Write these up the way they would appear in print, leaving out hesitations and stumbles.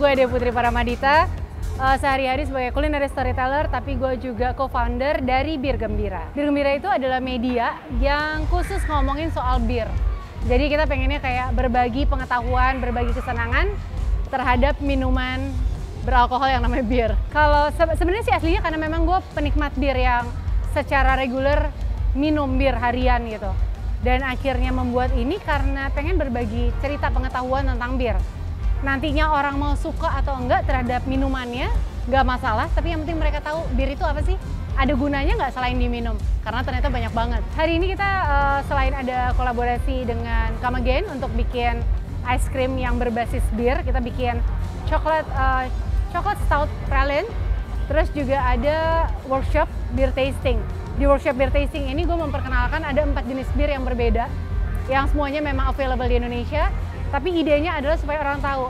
gue Dev Putri Paramadita, sehari-hari sebagai culinary storyteller, tapi gue juga co-founder dari Bir Gembira. Bir Gembira itu adalah media yang khusus ngomongin soal bir. Jadi kita pengennya kayak berbagi pengetahuan, berbagi kesenangan terhadap minuman beralkohol yang namanya bir. Kalau sebenarnya sih aslinya karena memang gue penikmat bir yang secara reguler minum bir harian gitu. Dan akhirnya membuat ini karena pengen berbagi cerita pengetahuan tentang bir. Nantinya orang mau suka atau enggak terhadap minumannya, nggak masalah. Tapi yang penting mereka tahu bir itu apa sih? Ada gunanya nggak selain diminum? Karena ternyata banyak banget. Hari ini kita selain ada kolaborasi dengan Come Again untuk bikin ice cream yang berbasis bir, kita bikin coklat stout praline. Terus juga ada workshop beer tasting. Di workshop beer tasting ini gue memperkenalkan ada 4 jenis bir yang berbeda, yang semuanya memang available di Indonesia. Tapi idenya adalah supaya orang tahu,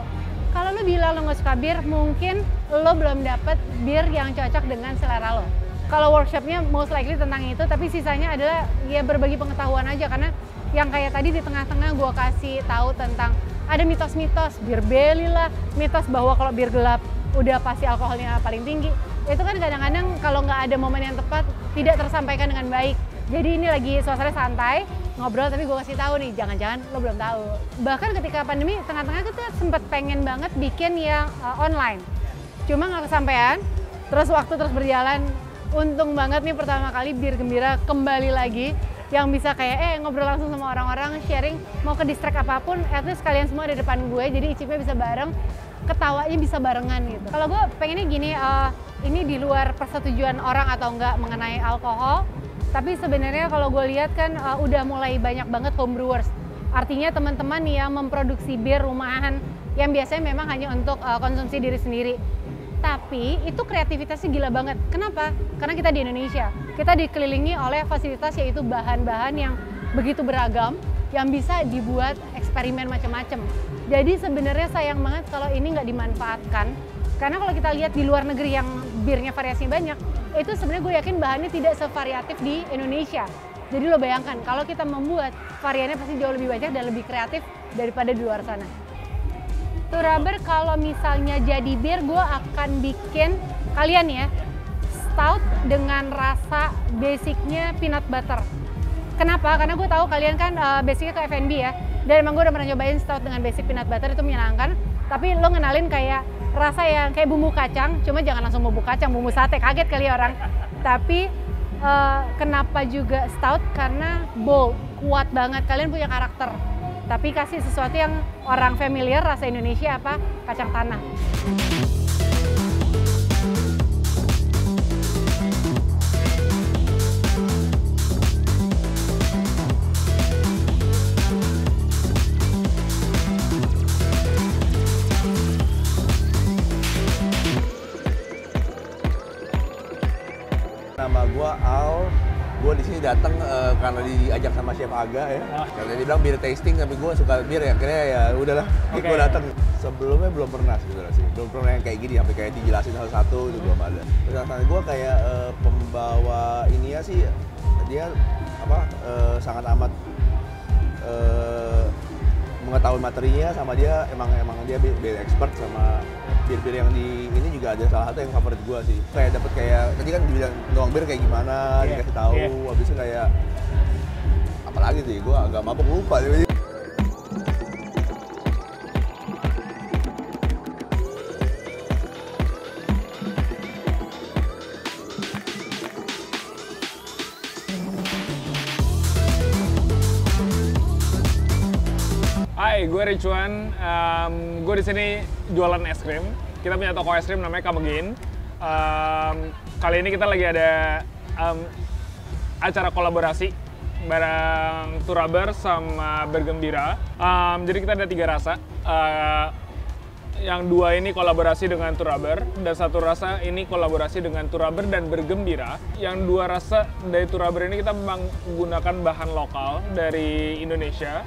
kalau lo bilang lo nggak suka bir, mungkin lo belum dapet bir yang cocok dengan selera lo. Kalau workshopnya most likely tentang itu, tapi sisanya adalah ya berbagi pengetahuan aja. Karena yang kayak tadi di tengah-tengah gue kasih tahu tentang ada mitos-mitos, bir beli lah, mitos bahwa kalau bir gelap udah pasti alkoholnya paling tinggi. Itu kan kadang-kadang kalau nggak ada momen yang tepat, tidak tersampaikan dengan baik. Jadi ini lagi suasana santai, ngobrol, tapi gue kasih tahu nih, jangan-jangan lo belum tahu. Bahkan ketika pandemi, tengah-tengah kita sempet pengen banget bikin yang online. Cuma nggak kesampaian, terus waktu terus berjalan. Untung banget nih pertama kali Bir Gembira kembali lagi, yang bisa kayak ngobrol langsung sama orang-orang, sharing, mau ke distrik apapun, at least kalian semua ada depan gue, jadi icipnya bisa bareng, ketawanya bisa barengan gitu. Kalau gue pengennya gini, ini di luar persetujuan orang atau enggak mengenai alkohol, tapi sebenarnya kalau gue lihat kan udah mulai banyak banget homebrewers. Artinya teman-teman yang memproduksi bir rumahan yang biasanya memang hanya untuk konsumsi diri sendiri. Tapi itu kreativitasnya gila banget. Kenapa? Karena kita di Indonesia. Kita dikelilingi oleh fasilitas yaitu bahan-bahan yang begitu beragam yang bisa dibuat eksperimen macam-macam. Jadi sebenarnya sayang banget kalau ini nggak dimanfaatkan. Karena kalau kita lihat di luar negeri yang birnya variasinya banyak, itu sebenarnya gue yakin bahannya tidak sevariatif di Indonesia. Jadi lo bayangkan, kalau kita membuat variannya pasti jauh lebih banyak dan lebih kreatif daripada di luar sana. Turaber kalau misalnya jadi bir, gue akan bikin kalian ya, stout dengan rasa basicnya peanut butter. Kenapa? Karena gue tahu kalian kan basicnya ke F&B ya, dan emang gue udah pernah nyobain stout dengan basic peanut butter, itu menyenangkan. Tapi lo ngenalin kayak rasa yang kayak bumbu kacang, cuma jangan langsung bumbu kacang, bumbu sate, kaget kali orang. Tapi kenapa juga stout? Karena bold, kuat banget, kalian punya karakter. Tapi kasih sesuatu yang orang familiar, rasa Indonesia apa? Kacang tanah. Nama gue Al, gue di sini datang karena diajak sama Chef Aga ya. Karena dia bilang bir tasting, tapi gue suka bir ya, akhirnya ya udahlah, gue datang. Sebelumnya belum pernah sebenarnya sih, belum pernah yang kayak gini sampai kayak dijelasin satu-satu itu belum ada. Terus gue kayak pembawa ini ya sih, dia sangat amat mengetahui materinya, sama dia emang dia bir expert, sama bir-bir yang di ini juga ada salah satu yang favorit gue sih. Kayak dapet kayak tadi kan dibilang doang bir kayak gimana, dikasih tahu, habis itu kayak apalagi sih, gue agak mabuk lupa. Hai, gue Ricuan. Gue di sini jualan es krim. Kita punya toko es krim namanya Come Again. Kali ini kita lagi ada acara kolaborasi bareng Turaber sama Bir Gembira. Jadi kita ada 3 rasa. Yang 2 ini kolaborasi dengan Turaber, dan 1 rasa ini kolaborasi dengan Turaber dan Bir Gembira. Yang 2 rasa dari Turaber ini kita memang menggunakan bahan lokal dari Indonesia.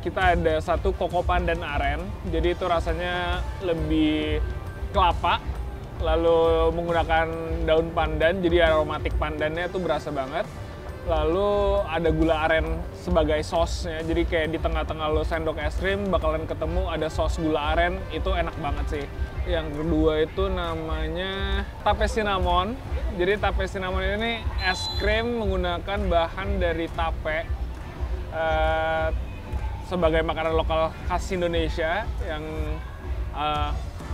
Kita ada 1 koko pandan aren, jadi itu rasanya lebih kelapa, lalu menggunakan daun pandan, jadi aromatik pandannya tuh berasa banget. lalu ada gula aren sebagai sosnya. Jadi kayak di tengah-tengah lo sendok es krim bakalan ketemu ada sos gula aren, itu enak banget sih. Yang kedua itu namanya tape cinnamon. Jadi tape cinnamon ini es krim menggunakan bahan dari tape sebagai makanan lokal khas Indonesia yang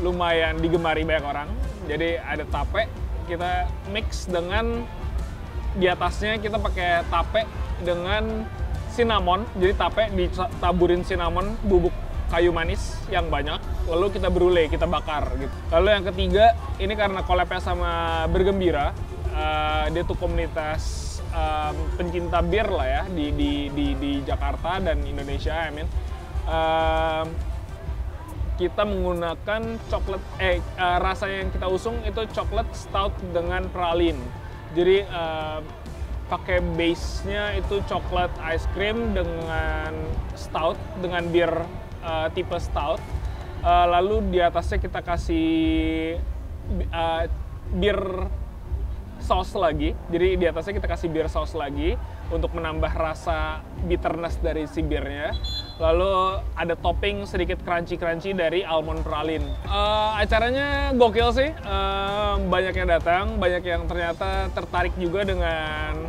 lumayan digemari banyak orang. Jadi ada tape, kita mix dengan di atasnya kita pakai tape dengan cinnamon. Jadi tape ditaburin cinnamon, bubuk kayu manis yang banyak, lalu kita brule, kita bakar gitu. Lalu yang ketiga, ini karena collab-nya sama Bergembira, dia tuh komunitas pencinta bir lah ya di Jakarta dan Indonesia, kita menggunakan coklat, rasa yang kita usung itu coklat stout dengan pralin. Jadi pakai base-nya itu coklat ice cream dengan stout, dengan bir tipe stout, lalu di atasnya kita kasih bir sauce lagi. Jadi di atasnya kita kasih bir sauce lagi untuk menambah rasa bitterness dari si birnya. Lalu ada topping sedikit crunchy dari almond pralin. Acaranya gokil sih, banyak yang datang, banyak yang ternyata tertarik juga dengan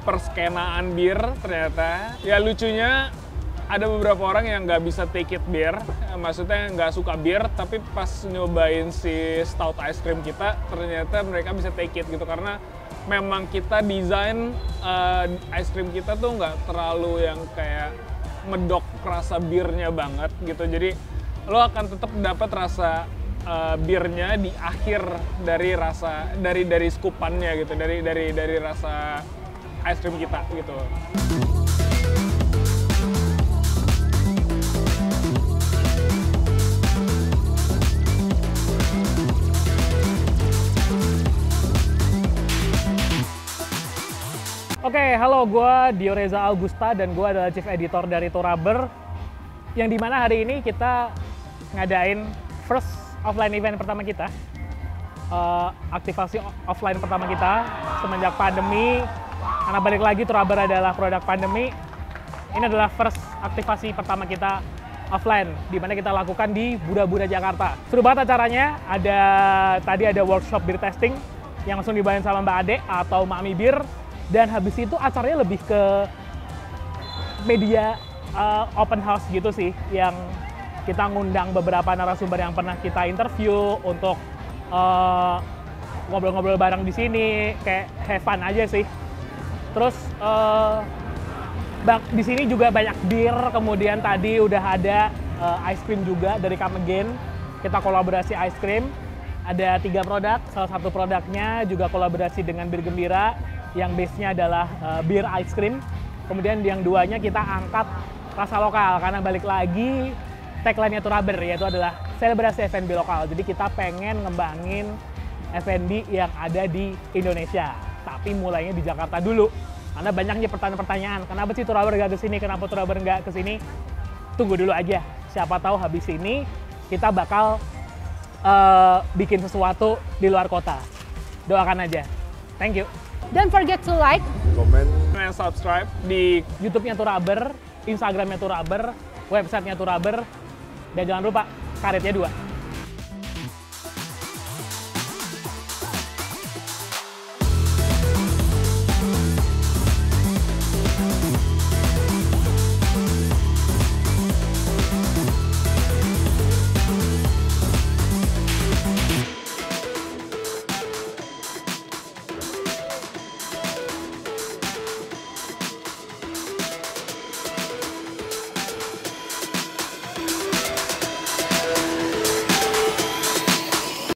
perskenaan bir ternyata. Ya lucunya ada beberapa orang yang nggak bisa take it beer, maksudnya nggak suka bir, tapi pas nyobain si stout ice cream kita, ternyata mereka bisa take it gitu, karena memang kita desain ice cream kita tuh nggak terlalu yang kayak medok rasa birnya banget gitu, jadi lo akan tetap dapat rasa birnya di akhir dari rasa dari skupannya gitu, dari rasa ice cream kita gitu. Oke, halo, gue Dio Reza Augusta dan gue adalah Chief Editor dari Tourabber, yang dimana hari ini kita ngadain first offline event pertama kita, aktivasi offline pertama kita semenjak pandemi. Karena balik lagi Tourabber adalah produk pandemi, ini adalah first aktivasi pertama kita offline, dimana kita lakukan di Bura-Bura Jakarta. Seru banget acaranya, tadi ada workshop beer testing yang langsung dibawain sama Mbak Ade atau Mami Bir. Dan habis itu acaranya lebih ke media open house gitu sih, yang kita ngundang beberapa narasumber yang pernah kita interview untuk ngobrol-ngobrol bareng di sini, kayak have fun aja sih. Terus di sini juga banyak bir, kemudian tadi udah ada ice cream juga dari Come Again, kita kolaborasi ice cream. Ada 3 produk, salah satu produknya juga kolaborasi dengan Bergembira, yang base-nya adalah bir ice cream. Kemudian yang duanya kita angkat rasa lokal, karena balik lagi tagline-nya Tourabber, yaitu adalah selebrasi F&B lokal. Jadi kita pengen ngembangin F&B yang ada di Indonesia, tapi mulainya di Jakarta dulu. Karena banyaknya pertanyaan-pertanyaan, kenapa sih Tourabber nggak kesini, kenapa Tourabber nggak kesini? Tunggu dulu aja, siapa tahu habis ini kita bakal bikin sesuatu di luar kota. Doakan aja. Thank you. Don't forget to like, Komen. Dan subscribe di YouTube-nya Tourabber, Instagram-nya Tourabber, website-nya Tourabber, dan jangan lupa karetnya 2.